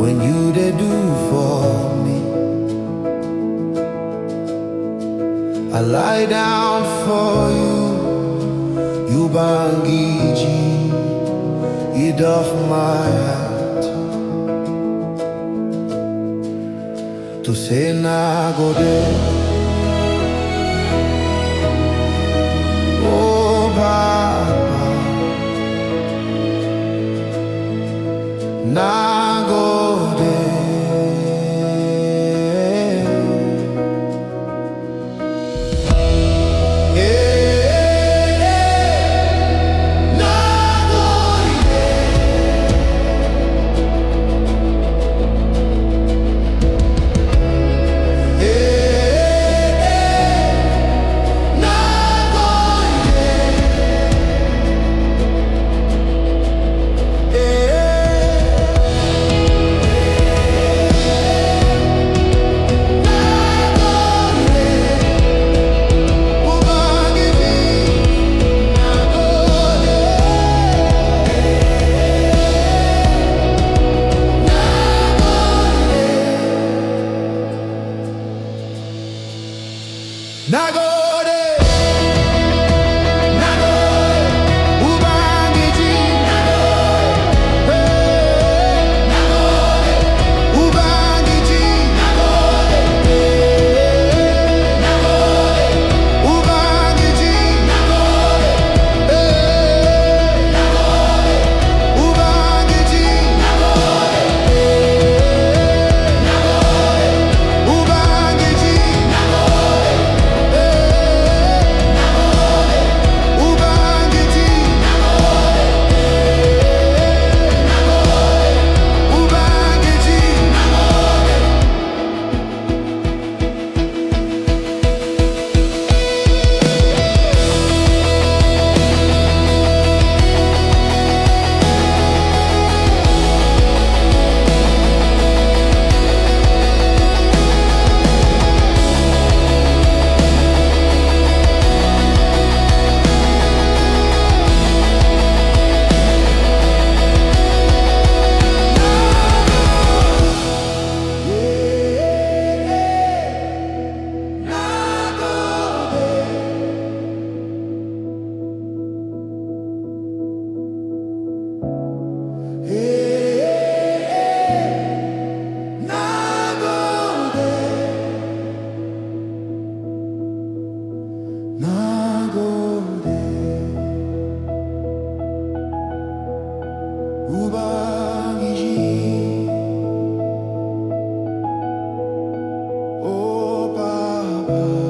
when you they do for me. I lie down for you, you bangiji, it off my heart. To say na go there, oh Baba, na go there. Nagode, Nagode, Ubangiji, Nagode, Nagode, Ubangiji, Nagode, Nagode, Ubangiji, Nagode, Nagode, Ubangiji, Nagode, Nagode, Ubangiji, Ubangiji, oh Baba.